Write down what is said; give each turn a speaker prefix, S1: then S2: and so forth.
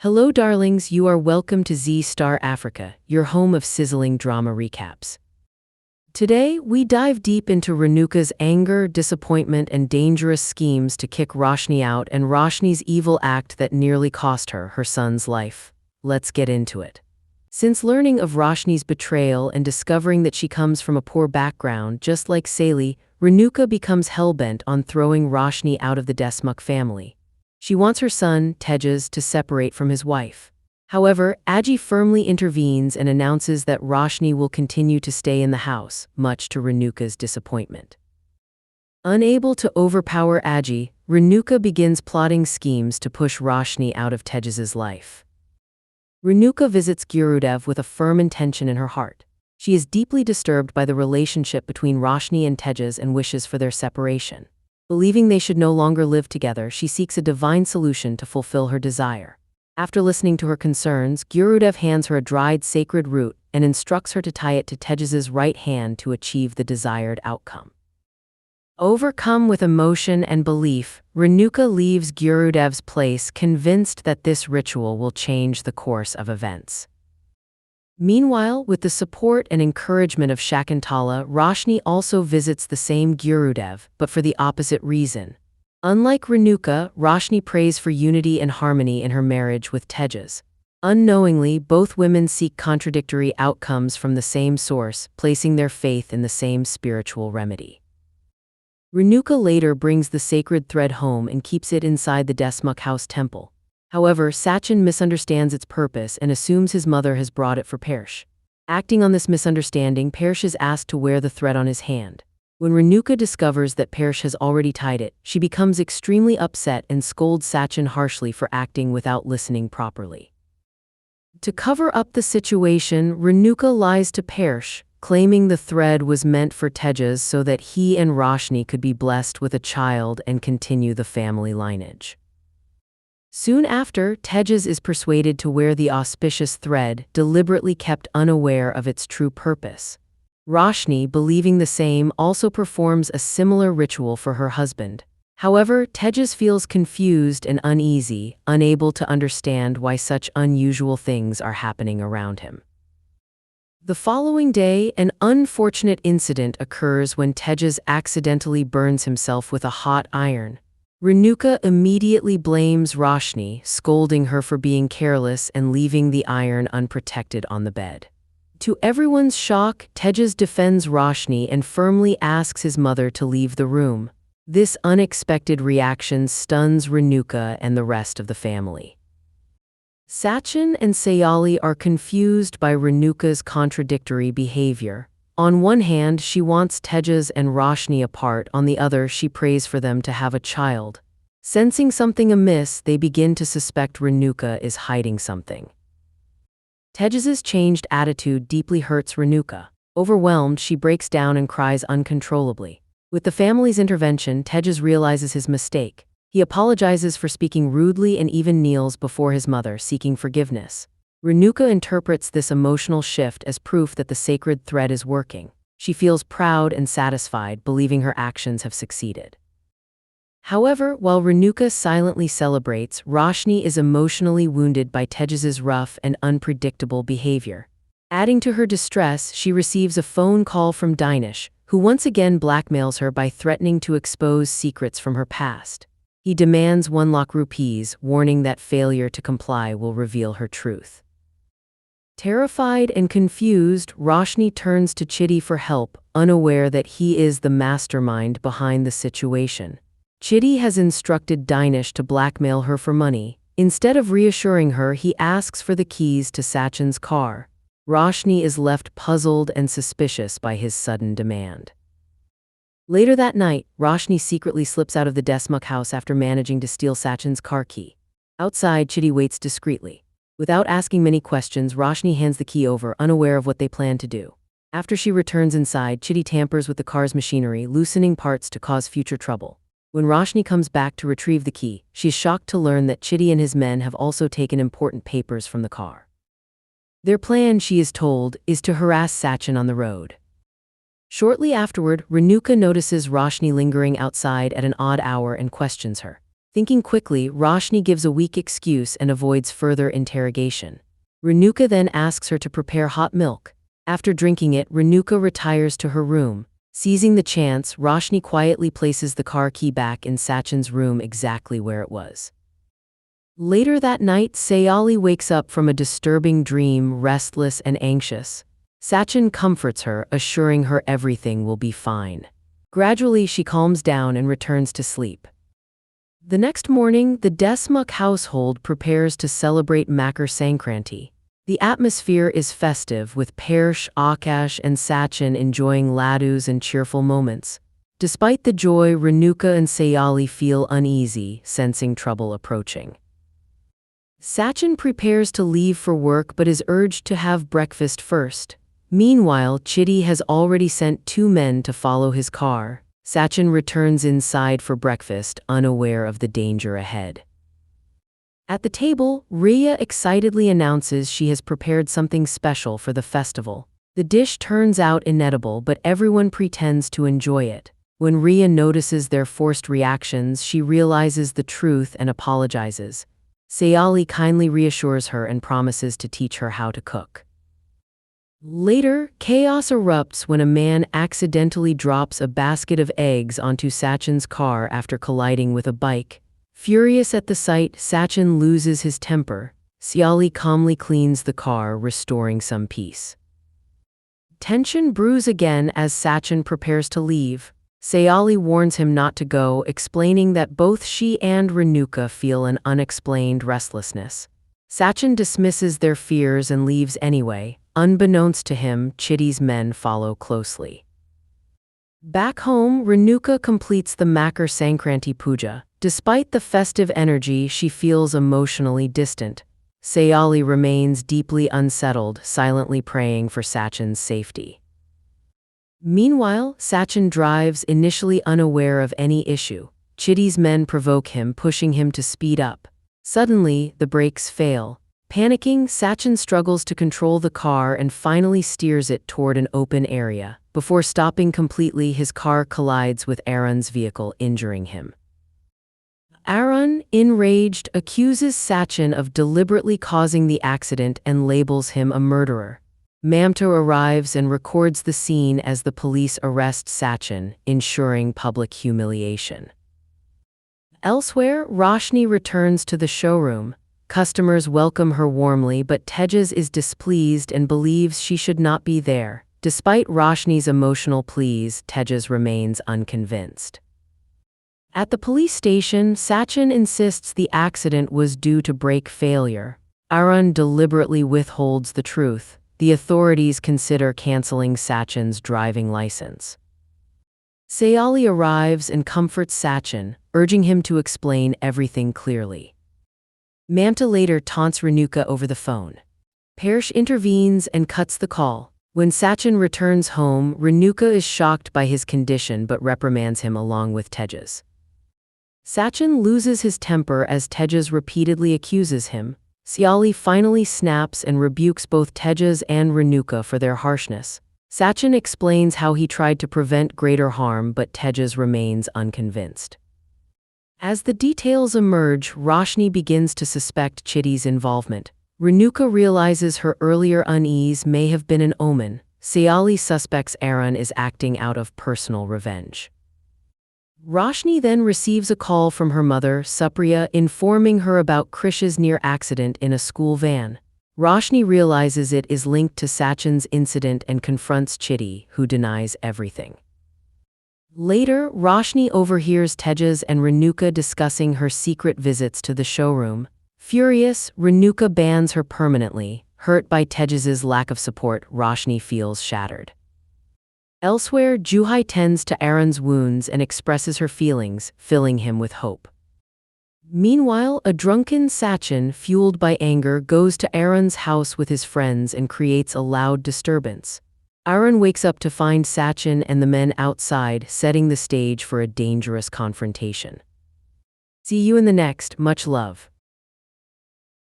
S1: Hello, darlings. You are welcome to Z Star Africa, your home of sizzling drama recaps. Today, we dive deep into Renuka's anger, disappointment, and dangerous schemes to kick Roshni out and Roshni's evil act that nearly cost her son's life. Let's get into it. Since learning of Roshni's betrayal and discovering that she comes from a poor background, just like Saili, Renuka becomes hellbent on throwing Roshni out of the Desmuk family. She wants her son, Tejas, to separate from his wife. However, Aji firmly intervenes and announces that Roshni will continue to stay in the house, much to Renuka's disappointment. Unable to overpower Aji, Renuka begins plotting schemes to push Roshni out of Tejas's life. Renuka visits Gurudev with a firm intention in her heart. She is deeply disturbed by the relationship between Roshni and Tejas and wishes for their separation. Believing they should no longer live together, she seeks a divine solution to fulfill her desire. After listening to her concerns, Gurudev hands her a dried sacred root and instructs her to tie it to Tejas's right hand to achieve the desired outcome. Overcome with emotion and belief, Renuka leaves Gurudev's place, convinced that this ritual will change the course of events. Meanwhile, with the support and encouragement of Shakuntala, Roshni also visits the same Gurudev, but for the opposite reason. Unlike Renuka, Roshni prays for unity and harmony in her marriage with Tejas. Unknowingly, both women seek contradictory outcomes from the same source, placing their faith in the same spiritual remedy. Renuka later brings the sacred thread home and keeps it inside the Desmuk house temple. However, Sachin misunderstands its purpose and assumes his mother has brought it for Persh. Acting on this misunderstanding, Persh is asked to wear the thread on his hand. When Renuka discovers that Persh has already tied it, she becomes extremely upset and scolds Sachin harshly for acting without listening properly. To cover up the situation, Renuka lies to Persh, claiming the thread was meant for Tejas so that he and Roshni could be blessed with a child and continue the family lineage. Soon after, Tejas is persuaded to wear the auspicious thread, deliberately kept unaware of its true purpose. Roshni, believing the same, also performs a similar ritual for her husband. However, Tejas feels confused and uneasy, unable to understand why such unusual things are happening around him. The following day, an unfortunate incident occurs when Tejas accidentally burns himself with a hot iron. Renuka immediately blames Roshni, scolding her for being careless and leaving the iron unprotected on the bed. To everyone's shock, Tejas defends Roshni and firmly asks his mother to leave the room. This unexpected reaction stuns Renuka and the rest of the family. Sachin and Sayali are confused by Renuka's contradictory behavior. On one hand, she wants Tejas and Roshni apart, on the other, she prays for them to have a child. Sensing something amiss, they begin to suspect Renuka is hiding something. Tejas's changed attitude deeply hurts Renuka. Overwhelmed, she breaks down and cries uncontrollably. With the family's intervention, Tejas realizes his mistake. He apologizes for speaking rudely and even kneels before his mother, seeking forgiveness. Renuka interprets this emotional shift as proof that the sacred thread is working. She feels proud and satisfied, believing her actions have succeeded. However, while Renuka silently celebrates, Roshni is emotionally wounded by Tejas's rough and unpredictable behavior. Adding to her distress, she receives a phone call from Dinesh, who once again blackmails her by threatening to expose secrets from her past. He demands 1 lakh rupees, warning that failure to comply will reveal her truth. Terrified and confused, Roshni turns to Chidi for help, unaware that he is the mastermind behind the situation. Chidi has instructed Dinesh to blackmail her for money. Instead of reassuring her, he asks for the keys to Sachin's car. Roshni is left puzzled and suspicious by his sudden demand. Later that night, Roshni secretly slips out of the Desmuk house after managing to steal Sachin's car key. Outside, Chidi waits discreetly. Without asking many questions, Roshni hands the key over, unaware of what they plan to do. After she returns inside, Chidi tampers with the car's machinery, loosening parts to cause future trouble. When Roshni comes back to retrieve the key, she's shocked to learn that Chidi and his men have also taken important papers from the car. Their plan, she is told, is to harass Sachin on the road. Shortly afterward, Renuka notices Roshni lingering outside at an odd hour and questions her. Thinking quickly, Roshni gives a weak excuse and avoids further interrogation. Renuka then asks her to prepare hot milk. After drinking it, Renuka retires to her room. Seizing the chance, Roshni quietly places the car key back in Sachin's room exactly where it was. Later that night, Sayali wakes up from a disturbing dream, restless and anxious. Sachin comforts her, assuring her everything will be fine. Gradually, she calms down and returns to sleep. The next morning, the Desmukh household prepares to celebrate Makar Sankranti. The atmosphere is festive, with Parsh, Akash, and Sachin enjoying laddus and cheerful moments. Despite the joy, Renuka and Sayali feel uneasy, sensing trouble approaching. Sachin prepares to leave for work but is urged to have breakfast first. Meanwhile, Chidi has already sent 2 men to follow his car. Sachin returns inside for breakfast, unaware of the danger ahead. At the table, Riya excitedly announces she has prepared something special for the festival. The dish turns out inedible, but everyone pretends to enjoy it. When Riya notices their forced reactions, she realizes the truth and apologizes. Sayali kindly reassures her and promises to teach her how to cook. Later, chaos erupts when a man accidentally drops a basket of eggs onto Sachin's car after colliding with a bike. Furious at the sight, Sachin loses his temper. Sayali calmly cleans the car, restoring some peace. Tension brews again as Sachin prepares to leave. Sayali warns him not to go, explaining that both she and Renuka feel an unexplained restlessness. Sachin dismisses their fears and leaves anyway. Unbeknownst to him, Chidi's men follow closely. Back home, Renuka completes the Makar Sankranti puja. Despite the festive energy, she feels emotionally distant. Sayali remains deeply unsettled, silently praying for Sachin's safety. Meanwhile, Sachin drives, initially unaware of any issue. Chidi's men provoke him, pushing him to speed up. Suddenly, the brakes fail. Panicking, Sachin struggles to control the car and finally steers it toward an open area. Before stopping completely, his car collides with Arun's vehicle, injuring him. Arun, enraged, accuses Sachin of deliberately causing the accident and labels him a murderer. Mamta arrives and records the scene as the police arrest Sachin, ensuring public humiliation. Elsewhere, Roshni returns to the showroom. Customers welcome her warmly, but Tejas is displeased and believes she should not be there. Despite Roshni's emotional pleas, Tejas remains unconvinced. At the police station, Sachin insists the accident was due to brake failure. Arun deliberately withholds the truth. The authorities consider canceling Sachin's driving license. Sayali arrives and comforts Sachin, urging him to explain everything clearly. Mamta later taunts Renuka over the phone. Parsh intervenes and cuts the call. When Sachin returns home, Renuka is shocked by his condition but reprimands him along with Tejas. Sachin loses his temper as Tejas repeatedly accuses him. Sayali finally snaps and rebukes both Tejas and Renuka for their harshness. Sachin explains how he tried to prevent greater harm, but Tejas remains unconvinced. As the details emerge, Roshni begins to suspect Chidi's involvement. Renuka realizes her earlier unease may have been an omen. Sayali suspects Arun is acting out of personal revenge. Roshni then receives a call from her mother, Supriya, informing her about Krish's near accident in a school van. Roshni realizes it is linked to Sachin's incident and confronts Chidi, who denies everything. Later, Roshni overhears Tejas and Renuka discussing her secret visits to the showroom. Furious, Renuka bans her permanently. Hurt by Tejas's lack of support, Roshni feels shattered. Elsewhere, Juhai tends to Arun's wounds and expresses her feelings, filling him with hope. Meanwhile, a drunken Sachin, fueled by anger, goes to Arun's house with his friends and creates a loud disturbance. Arun wakes up to find Sachin and the men outside, setting the stage for a dangerous confrontation. See you in the next. Much love.